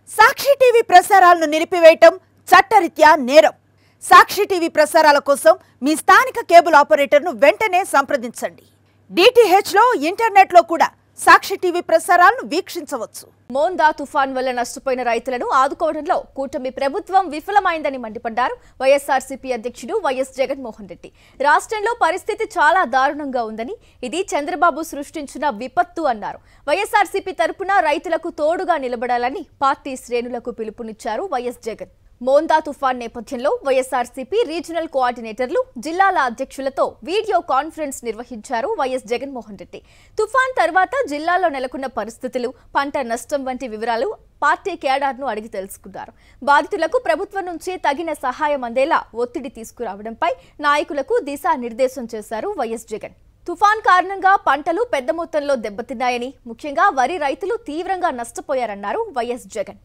సాక్షి TV ప్రసారాలను నిలిపివేయటం చట్టరీత్యా నేరం. సాక్షి టీవీ ప్రసారాల కోసం మీ స్థానిక కేబుల్ ఆపరేటర్ను వెంటనే సంప్రదించండి. డిటిహెచ్లో ఇంటర్నెట్లో కూడా సాక్షి టీవీ ప్రసారాలను వీక్షించవచ్చు. మోందా తుఫాన్ వల్ల నష్టపోయిన రైతులను ఆదుకోవడంలో కూటమి ప్రభుత్వం విఫలమైందని మండిపడ్డారు వైఎస్ఆర్సీపీ అధ్యక్షుడు వైఎస్ జగన్మోహన్ రెడ్డి. రాష్ట్రంలో పరిస్థితి చాలా దారుణంగా ఉందని, ఇది చంద్రబాబు సృష్టించిన విపత్తు అన్నారు. వైఎస్ఆర్సీపీ తరపున రైతులకు తోడుగా నిలబడాలని పార్టీ శ్రేణులకు పిలుపునిచ్చారు వైఎస్ జగన్. మోందా తుఫాన్ నేపథ్యంలో వైఎస్ఆర్సీపీ రీజనల్ కోఆర్డినేటర్లు, జిల్లాల అధ్యక్షులతో వీడియో కాన్ఫరెన్స్ నిర్వహించారు వైఎస్ జగన్మోహన్ రెడ్డి. తుఫాన్ తర్వాత జిల్లాలో నెలకొన్న పరిస్థితులు, పంట నష్టం వంటి వివరాలు పార్టీ కేడర్ను అడిగి తెలుసుకున్నారు. బాధితులకు ప్రభుత్వం నుంచి తగిన సహాయం అందేలా ఒత్తిడి తీసుకురావడంపై నాయకులకు దిశానిర్దేశం చేశారు వైఎస్ జగన్. తుఫాన్ కారణంగా పంటలు పెద్ద మొత్తంలో దెబ్బతిన్నాయని, ముఖ్యంగా వరి రైతులు తీవ్రంగా నష్టపోయారన్నారు వైఎస్ జగన్.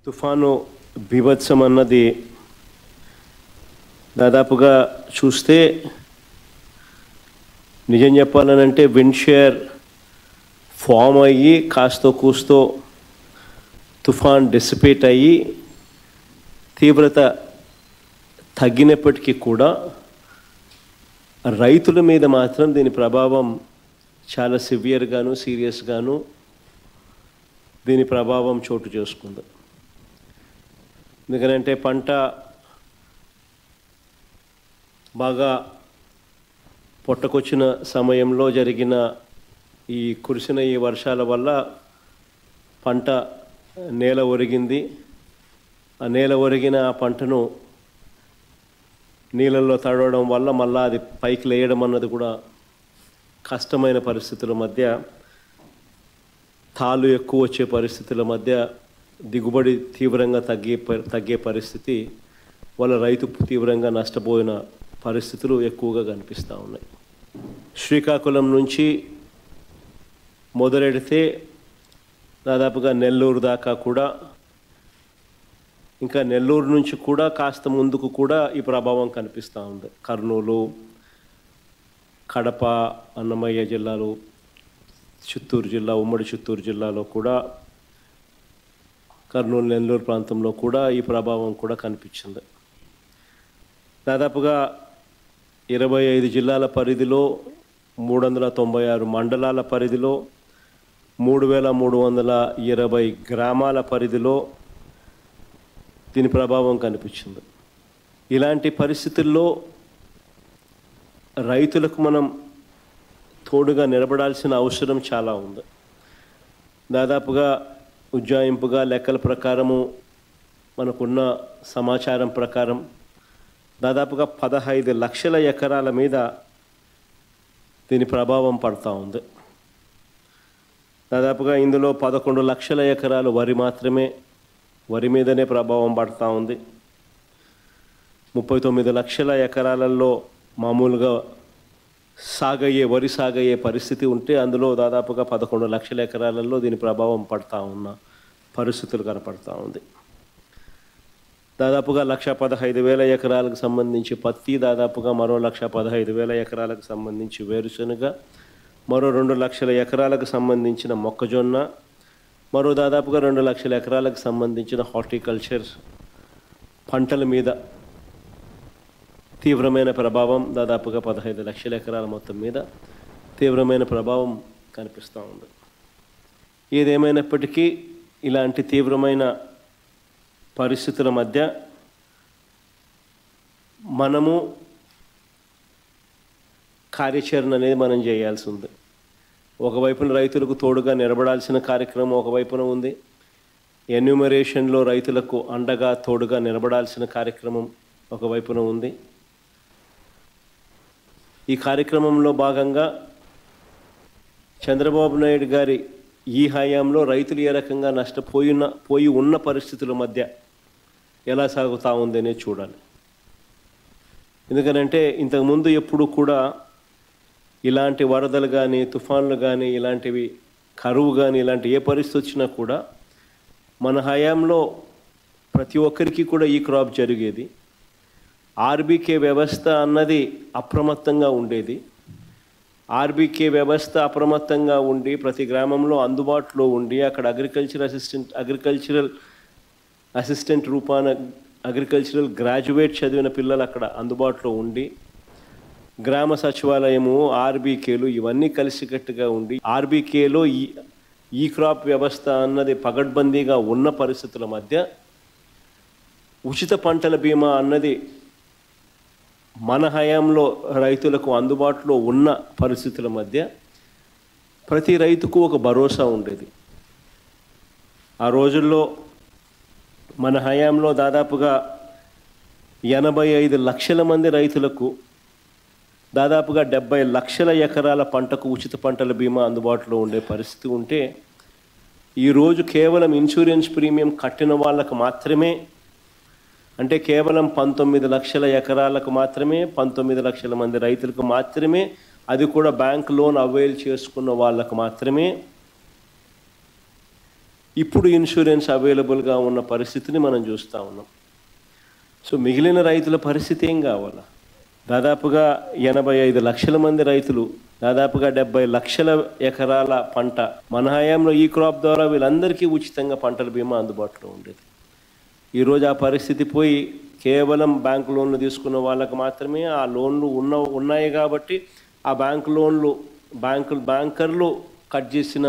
తుఫాను బీభత్సం అన్నది దాదాపుగా చూస్తే నిజం చెప్పాలనంటే విండ్ షేర్ ఫామ్ అయ్యి కాస్తో కూస్తో తుఫాన్ డిసిపేట్ అయ్యి తీవ్రత తగ్గినప్పటికీ కూడా రైతుల మీద మాత్రం దీని ప్రభావం చాలా సివియర్గాను సీరియస్గాను దీని ప్రభావం చోటు చేసుకుంది. ఎందుకంటే పంట బాగా పొట్టకొచ్చిన సమయంలో జరిగిన కురిసిన ఈ వర్షాల వల్ల పంట నేల ఒరిగింది. ఆ నేల ఒరిగిన ఆ పంటను నీళ్ళల్లో తడవడం వల్ల మళ్ళీ అది పైకి లేయడం అన్నది కూడా కష్టమైన పరిస్థితుల మధ్య, తాలు ఎక్కువ వచ్చే పరిస్థితుల మధ్య దిగుబడి తీవ్రంగా తగ్గే పరిస్థితి వల్ల రైతు తీవ్రంగా నష్టపోయిన పరిస్థితులు ఎక్కువగా కనిపిస్తూ ఉన్నాయి. శ్రీకాకుళం నుంచి మొదలెడితే దాదాపుగా నెల్లూరు దాకా కూడా, ఇంకా నెల్లూరు నుంచి కూడా కాస్త ముందుకు కూడా ఈ ప్రభావం కనిపిస్తూ ఉంది. కర్నూలు, కడప, అన్నమయ్య జిల్లాలు, చిత్తూరు జిల్లా, ఉమ్మడి చిత్తూరు జిల్లాలో కూడా, కర్నూలు, నెల్లూరు ప్రాంతంలో కూడా ఈ ప్రభావం కూడా కనిపించింది. దాదాపుగా 25 జిల్లాల పరిధిలో, 396 మండలాల పరిధిలో, 3320 గ్రామాల పరిధిలో దీని ప్రభావం కనిపించింది. ఇలాంటి పరిస్థితుల్లో రైతులకు మనం తోడుగా నిలబడాల్సిన అవసరం చాలా ఉంది. దాదాపుగా ఉజ్జాయింపుగా లెక్కల ప్రకారము, మనకున్న సమాచారం ప్రకారం దాదాపుగా 15 లక్షల ఎకరాల మీద దీని ప్రభావం పడుతూ ఉంది. దాదాపుగా ఇందులో 11 లక్షల ఎకరాలు వరి మీదనే ప్రభావం పడుతూ ఉంది. 39 లక్షల ఎకరాలలో మామూలుగా వరి సాగయ్యే పరిస్థితి ఉంటే, అందులో దాదాపుగా 11 లక్షల ఎకరాలలో దీని ప్రభావం పడుతూ ఉన్న పరిస్థితులు కనపడుతూ ఉంది. దాదాపుగా 1,15,000 ఎకరాలకు సంబంధించి పత్తి, దాదాపుగా మరో 1,15,000 ఎకరాలకు సంబంధించి వేరుశనగ, మరో 2 లక్షల ఎకరాలకు సంబంధించిన మొక్కజొన్న, మరో దాదాపుగా 2 లక్షల ఎకరాలకు సంబంధించిన హార్టికల్చర్ పంటల మీద తీవ్రమైన ప్రభావం, దాదాపుగా 15 లక్షల ఎకరాల మొత్తం మీద తీవ్రమైన ప్రభావం కనిపిస్తూ ఉంది. ఏదేమైనప్పటికీ ఇలాంటి తీవ్రమైన పరిస్థితుల మధ్య మనము కార్యాచరణ అనేది మనం చేయాల్సి ఉంది. ఒకవైపున రైతులకు తోడుగా నిలబడాల్సిన కార్యక్రమం ఒకవైపున ఉంది. ఎన్యూమరేషన్లో రైతులకు అండగా తోడుగా నిలబడాల్సిన కార్యక్రమం ఒకవైపున ఉంది. ఈ కార్యక్రమంలో భాగంగా చంద్రబాబు నాయుడు గారి ఈ హయాంలో రైతులు ఏ రకంగా పోయి ఉన్న పరిస్థితుల మధ్య ఎలా సాగుతూ ఉందనే చూడాలి. ఎందుకనంటే ఇంతకుముందు ఎప్పుడు కూడా ఇలాంటి వరదలు కానీ, తుఫాన్లు కానీ, ఇలాంటివి కరువు కానీ, ఇలాంటి ఏ పరిస్థితి వచ్చినా కూడా మన హయాంలో ప్రతి ఒక్కరికి కూడా ఈ క్రాప్ జరిగేది. ఆర్బీకే వ్యవస్థ అన్నది అప్రమత్తంగా ఉండేది. ఆర్బీకే వ్యవస్థ అప్రమత్తంగా ఉండి ప్రతి గ్రామంలో అందుబాటులో ఉండి అక్కడ అగ్రికల్చరల్ అసిస్టెంట్ రూపాన అగ్రికల్చరల్ గ్రాడ్యుయేట్ చదివిన పిల్లలు అక్కడ అందుబాటులో ఉండి, గ్రామ సచివాలయము, ఆర్బీకేలు ఇవన్నీ కలిసికట్టుగా ఉండి, ఆర్బీకేలో ఈ క్రాప్ వ్యవస్థ అన్నది పగడ్బందీగా ఉన్న పరిస్థితుల మధ్య ఉచిత పంటల బీమా అన్నది మన హయాంలో రైతులకు అందుబాటులో ఉన్న పరిస్థితుల మధ్య ప్రతి రైతుకు ఒక భరోసా ఉండేది. ఆ రోజుల్లో మన హయాంలో దాదాపుగా 85 లక్షల మంది రైతులకు దాదాపుగా 70 లక్షల ఎకరాల పంటకు ఉచిత పంటల బీమా అందుబాటులో ఉండే పరిస్థితి ఉంటే, ఈరోజు కేవలం ఇన్సూరెన్స్ ప్రీమియం కట్టిన వాళ్ళకు మాత్రమే, అంటే కేవలం 19 లక్షల ఎకరాలకు మాత్రమే, 19 లక్షల మంది రైతులకు మాత్రమే, అది కూడా బ్యాంక్ లోన్ అవైల్ చేసుకున్న వాళ్ళకు మాత్రమే ఇప్పుడు ఇన్సూరెన్స్ అవైలబుల్గా ఉన్న పరిస్థితిని మనం చూస్తూ ఉన్నాం. సో మిగిలిన రైతుల పరిస్థితి ఏం కావాలా? దాదాపుగా 85 లక్షల మంది రైతులు, దాదాపుగా 70 లక్షల ఎకరాల పంట మన హయాంలో ఈ క్రాప్ ద్వారా వీళ్ళందరికీ ఉచితంగా పంటల బీమా అందుబాటులో ఉండేది. ఈరోజు ఆ పరిస్థితి పోయి కేవలం బ్యాంక్ లోన్లు తీసుకున్న వాళ్ళకు మాత్రమే ఆ లోన్లు ఉన్నాయి కాబట్టి ఆ బ్యాంకర్లు కట్ చేసిన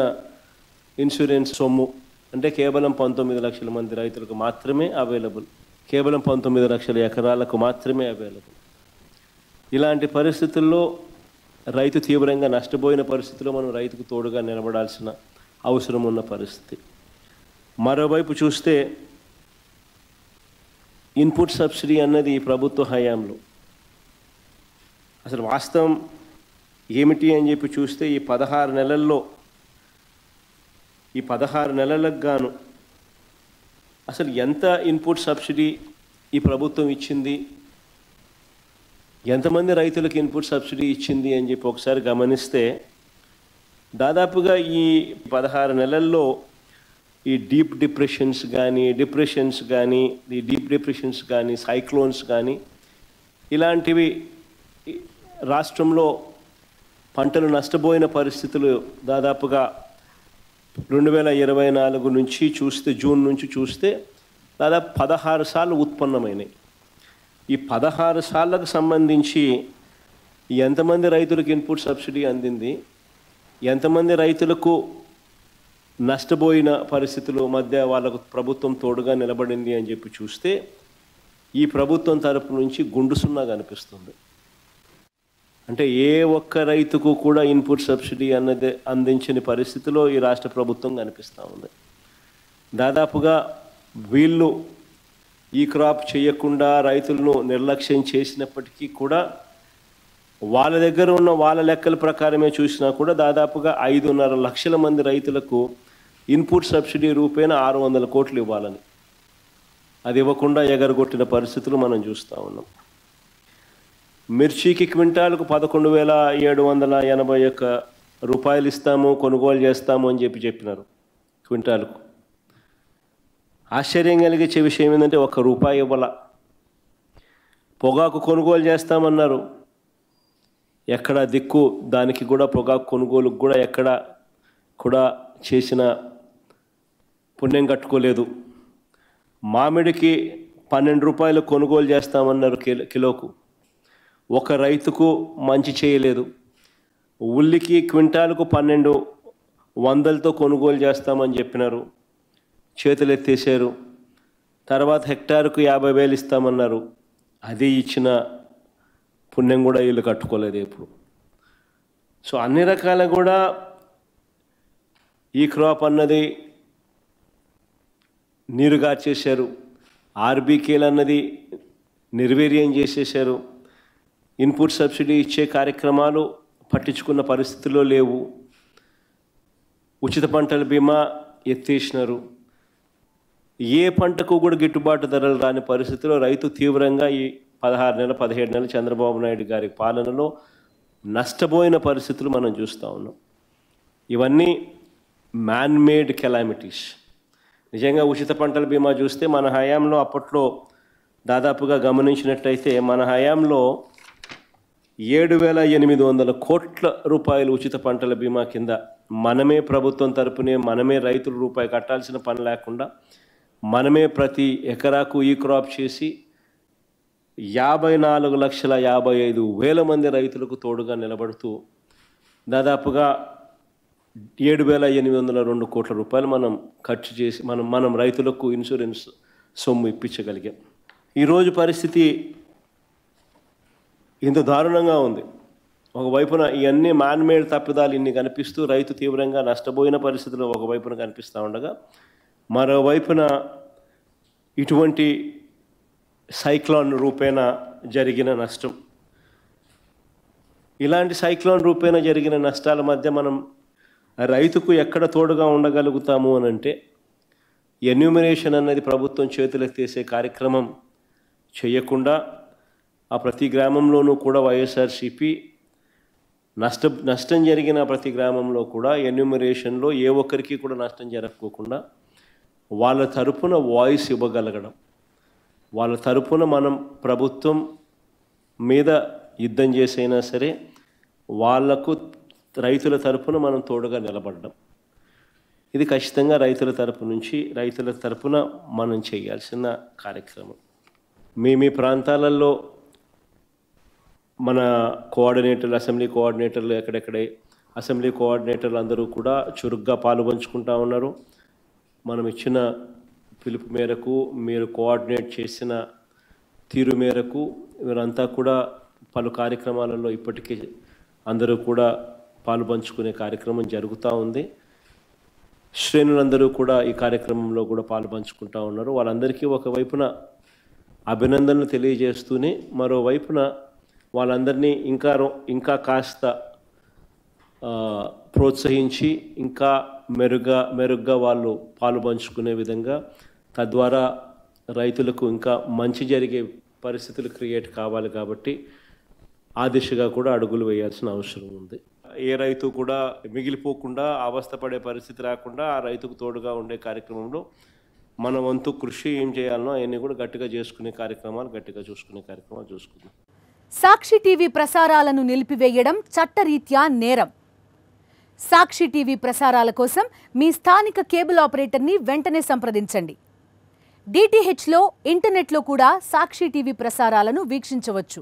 ఇన్సూరెన్స్ సొమ్ము అంటే కేవలం 19 లక్షల మంది రైతులకు మాత్రమే అవైలబుల్, కేవలం 19 లక్షల ఎకరాలకు మాత్రమే అవైలబుల్. ఇలాంటి పరిస్థితుల్లో రైతు తీవ్రంగా నష్టపోయిన పరిస్థితిలో మనం రైతుకు తోడుగా నిలబడాల్సిన అవసరం ఉన్న పరిస్థితి. మరోవైపు చూస్తే ఇన్పుట్ సబ్సిడీ అన్నది ఈ ప్రభుత్వ హయాంలో అసలు వాస్తవం ఏమిటి అని చెప్పి చూస్తే ఈ 16 నెలల్లో ఈ 16 నెలలకు గాను అసలు ఎంత ఇన్పుట్ సబ్సిడీ ఈ ప్రభుత్వం ఇచ్చింది, ఎంతమంది రైతులకు ఇన్పుట్ సబ్సిడీ ఇచ్చింది అని చెప్పి ఒకసారి గమనిస్తే దాదాపుగా ఈ 16 నెలల్లో ఈ డీప్ డిప్రెషన్స్ కానీ సైక్లోన్స్ కానీ ఇలాంటివి రాష్ట్రంలో పంటలు నష్టపోయిన పరిస్థితులు దాదాపుగా 2024 నుంచి చూస్తే, జూన్ నుంచి చూస్తే దాదాపు 16 సార్లు ఉత్పన్నమైనాయి. ఈ 16 సార్లకు సంబంధించి ఎంతమంది రైతులకు ఇన్పుట్ సబ్సిడీ అందింది, ఎంతమంది రైతులకు నష్టపోయిన పరిస్థితుల మధ్య వాళ్ళకు ప్రభుత్వం తోడుగా నిలబడింది అని చెప్పి చూస్తే ఈ ప్రభుత్వం తరపు నుంచి గుండు సున్నా కనిపిస్తుంది. అంటే ఏ ఒక్క రైతుకు కూడా ఇన్పుట్ సబ్సిడీ అన్నది అందించని పరిస్థితిలో ఈ రాష్ట్ర ప్రభుత్వం కనిపిస్తూ ఉంది. దాదాపుగా వీళ్ళు ఈ క్రాప్ చేయకుండా రైతులను నిర్లక్ష్యం చేసినప్పటికీ కూడా వాళ్ళ దగ్గర ఉన్న వాళ్ళ లెక్కల ప్రకారమే చూసినా కూడా దాదాపుగా 5.5 లక్షల మంది రైతులకు ఇన్పుట్ సబ్సిడీ రూపేణా 600 కోట్లు ఇవ్వాలని, అది ఇవ్వకుండా ఎగరగొట్టిన పరిస్థితులు మనం చూస్తూ ఉన్నాం. మిర్చికి క్వింటాలకు 11,781 రూపాయలు ఇస్తాము, కొనుగోలు చేస్తాము అని చెప్పినారు క్వింటాలకు. ఆశ్చర్యం కలిగించే విషయం ఏంటంటే ₹1 ఇవ్వాల. పొగాకు కొనుగోలు చేస్తామన్నారు, ఎక్కడ దిక్కు దానికి కూడా పొగాకు కొనుగోలుకు కూడా ఎక్కడ కూడా చేసిన పుణ్యం కట్టుకోలేదు. మామిడికి ₹12 కొనుగోలు చేస్తామన్నారు కిలోకు, ఒక రైతుకు మంచి చేయలేదు. ఉల్లికి క్వింటాలకు 1200తో కొనుగోలు చేస్తామని చెప్పినారు, చేతులు ఎత్తేసారు. తర్వాత హెక్టారుకు 50,000 ఇస్తామన్నారు, అది ఇచ్చిన పుణ్యం కూడా వీళ్ళు కట్టుకోలేదు ఎప్పుడు. సో అన్ని రకాల కూడా ఈ క్రాప్ అన్నది నీరుగార్చేశారు, ఆర్బీకేలు అన్నది నిర్వీర్యం చేసేశారు. ఇన్పుట్ సబ్సిడీ ఇచ్చే కార్యక్రమాలు పట్టించుకున్న పరిస్థితుల్లో లేవు. ఉచిత పంటల బీమా ఎత్తేసినారు. ఏ పంటకు కూడా గిట్టుబాటు ధరలు రాని పరిస్థితిలో రైతు తీవ్రంగా ఈ 16 నెలలు 17 నెలలు చంద్రబాబు నాయుడు గారి పాలనలో నష్టపోయిన పరిస్థితులు మనం చూస్తూ ఉన్నాం. ఇవన్నీ మ్యాన్మేడ్ కెలామిటీస్. నిజంగా ఉచిత పంటల బీమా చూస్తే మన హయాంలో అప్పట్లో దాదాపుగా గమనించినట్లయితే మన హయాంలో 7,800 కోట్ల రూపాయలు ఉచిత పంటల బీమా కింద మనమే ప్రభుత్వం తరపునే మనమే రైతులు రూపాయి కట్టాల్సిన పని లేకుండా మనమే ప్రతి ఎకరాకు ఈ క్రాప్ చేసి 54,55,000 మంది రైతులకు తోడుగా నిలబడుతూ దాదాపుగా 7,802 కోట్ల రూపాయలు మనం ఖర్చు చేసి మనం రైతులకు ఇన్సూరెన్స్ సొమ్ము ఇప్పించగలిగాం. ఈరోజు పరిస్థితి ఇంత దారుణంగా ఉంది. ఒకవైపున ఇవన్నీ మ్యాన్మేడ్ తప్పిదాలు ఇన్ని కనిపిస్తూ రైతు తీవ్రంగా నష్టపోయిన పరిస్థితులు ఒకవైపున కనిపిస్తూ ఉండగా, మరోవైపున ఇటువంటి సైక్లోన్ రూపేణ జరిగిన నష్టం, ఇలాంటి సైక్లోన్ రూపేణ జరిగిన నష్టాల మధ్య మనం రైతుకు ఎక్కడ తోడుగా ఉండగలుగుతాము అని అంటే, ఎన్యూమరేషన్ అనేది ప్రభుత్వం చేతులకు తీసే కార్యక్రమం చేయకుండా ఆ ప్రతి గ్రామంలోనూ కూడా వైఎస్ఆర్సీపీ నష్టం జరిగిన ప్రతి గ్రామంలో కూడా ఎన్యూమరేషన్లో ఏ ఒక్కరికి కూడా నష్టం జరగకోకుండా వాళ్ళ తరపున వాయిస్ ఇవ్వగలగడం, వాళ్ళ తరపున మనం ప్రభుత్వం మీద యుద్ధం చేసైనా సరే వాళ్లకు రైతుల తరపున మనం తోడుగా నిలబడడం, ఇది ఖచ్చితంగా రైతుల తరపున మనం చేయాల్సిన కార్యక్రమం. మీ ప్రాంతాలలో మన కోఆర్డినేటర్లు, అసెంబ్లీ కోఆర్డినేటర్లు ఎక్కడెక్కడే అసెంబ్లీ కోఆర్డినేటర్లు అందరూ కూడా చురుగ్గా పాలుపంచుకుంటూ ఉన్నారు. మనం ఇచ్చిన పిలుపు మేరకు, మీరు కోఆర్డినేట్ చేసిన తీరు మేరకు వీరంతా కూడా పలు కార్యక్రమాలలో ఇప్పటికీ అందరూ కూడా పాలుపంచుకునే కార్యక్రమం జరుగుతూ ఉంది. శ్రేణులందరూ కూడా ఈ కార్యక్రమంలో కూడా పాలుపంచుకుంటూ ఉన్నారు. వాళ్ళందరికీ ఒకవైపున అభినందనలు తెలియజేస్తూనే మరోవైపున వాళ్ళందరినీ ఇంకా కాస్త ప్రోత్సహించి ఇంకా మెరుగ్గా వాళ్ళు పాలుపంచుకునే విధంగా, తద్వారా రైతులకు ఇంకా మంచి జరిగే పరిస్థితులు క్రియేట్ కావాలి. కాబట్టి ఆ దిశగా కూడా అడుగులు వేయాల్సిన అవసరం ఉంది. ఏ రైతు కూడా మిగిలిపోకుండా అవస్థపడే పరిస్థితి రాకుండా ఆ రైతుకు తోడుగా ఉండే కార్యక్రమంలో మన వంతు కృషి ఏం చేయాలనో అవన్నీ కూడా గట్టిగా చూసుకునే కార్యక్రమాలు చూసుకుందాం. సాక్షి టీవీ ప్రసారాలను నిలిపివేయడం చట్టరీత్యా నేరం. సాక్షి టీవీ ప్రసారాల కోసం మీ స్థానిక కేబుల్ ఆపరేటర్ని వెంటనే సంప్రదించండి. DTHలో ఇంటర్నెట్లో కూడా సాక్షి టీవీ ప్రసారాలను వీక్షించవచ్చు.